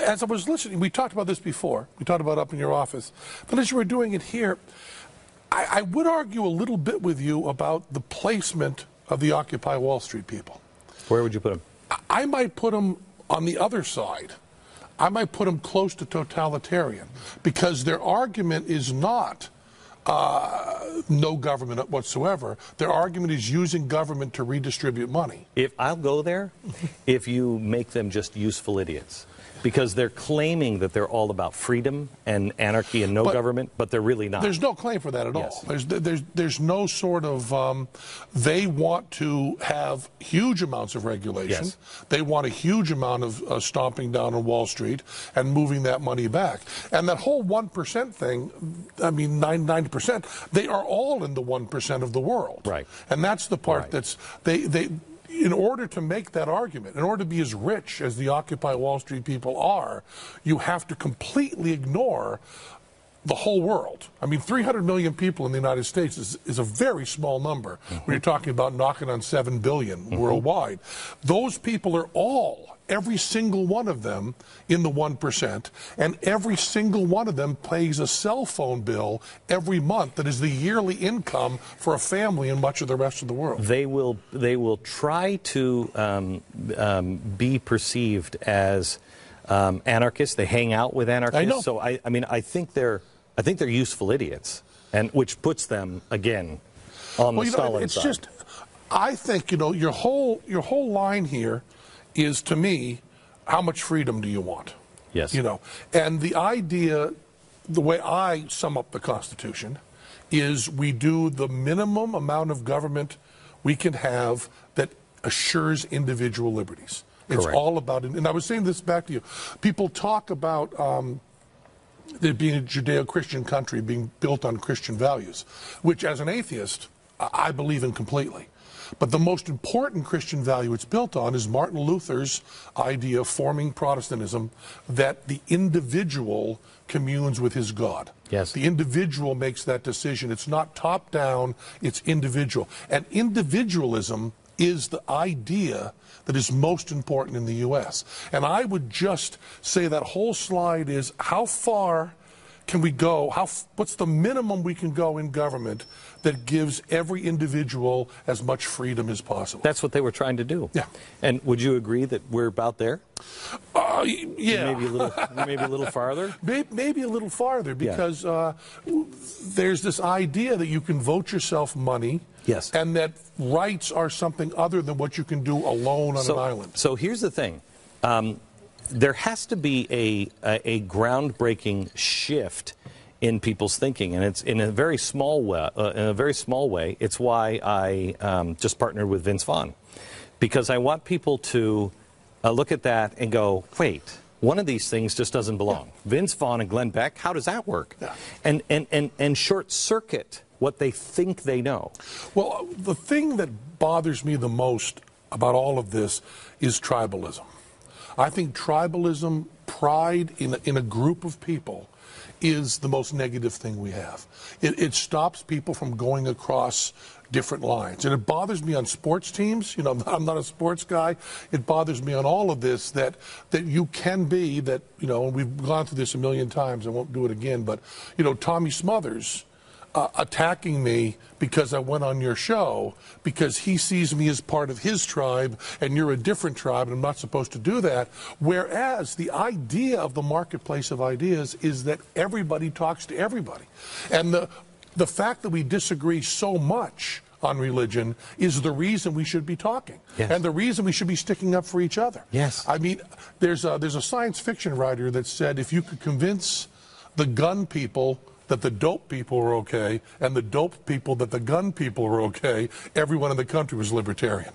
as I was listening, we talked about this before. We talked about it up in your office. But as you were doing it here, I would argue a little bit with you about the placement of the Occupy Wall Street people. Where would you put them? I might put them on the other side. I might put them close to totalitarian, because their argument is not no government whatsoever. Their argument is using government to redistribute money. I'll go there if you make them just useful idiots. Because they're claiming that they're all about freedom and anarchy and no government, but they're really not. There's no claim for that at all. There's no sort of, they want to have huge amounts of regulation. Yes. They want a huge amount of stomping down on Wall Street and moving that money back. And that whole 1% thing, I mean 90%, they are all in the 1% of the world. Right. And that's the part that's, in order to make that argument, in order to be as rich as the Occupy Wall Street people are, you have to completely ignore the whole world. I mean, 300 million people in the United States is a very small number when you're talking about knocking on 7 billion worldwide. Those people are all, every single one of them, in the 1%, and every single one of them pays a cell phone bill every month that is the yearly income for a family in much of the rest of the world. They will try to be perceived as anarchists. They hang out with anarchists. I know. So I mean, I think they're useful idiots, and which puts them again on the Stalin side. Just, I think, your whole line here is, to me, how much freedom do you want? Yes. And the idea, the way I sum up the Constitution, is we do the minimum amount of government we can have that assures individual liberties. It's Correct. all about it. And I was saying this back to you. People talk about there being a Judeo-Christian country being built on Christian values, which, as an atheist, I believe in completely. But the most important Christian value it's built on is Martin Luther's idea of forming Protestantism, that the individual communes with his God. Yes. The individual makes that decision. It's not top-down, it's individual. And individualism is the idea that is most important in the U.S. And I would just say that whole slide is, how far can we go? What's the minimum we can go in government that gives every individual as much freedom as possible? That's what they were trying to do. Yeah. And would you agree that we're about there? Yeah. Maybe a little farther? Maybe a little farther, because there's this idea that you can vote yourself money. Yes. And that rights are something other than what you can do alone on an island. So here's the thing. There has to be a groundbreaking shift in people's thinking, and it's in a very small way. It's why I just partnered with Vince Vaughn, because I want people to look at that and go, wait, one of these things just doesn't belong. Yeah. Vince Vaughn and Glenn Beck, how does that work? Yeah. And short circuit what they think they know. Well, the thing that bothers me the most about all of this is tribalism. I think tribalism, pride in a group of people, is the most negative thing we have. It stops people from going across different lines. And it bothers me on sports teams. I'm not a sports guy. It bothers me on all of this that you can be, and we've gone through this a million times, I won't do it again, but, Tommy Smothers attacking me because I went on your show, because he sees me as part of his tribe and you're a different tribe and I'm not supposed to do that. Whereas the idea of the marketplace of ideas is that everybody talks to everybody. And the fact that we disagree so much on religion is the reason we should be talking. Yes. And the reason we should be sticking up for each other. Yes. I mean, there's a science fiction writer that said, if you could convince the gun people that the dope people were okay, and the dope people that the gun people were okay, everyone in the country was libertarian.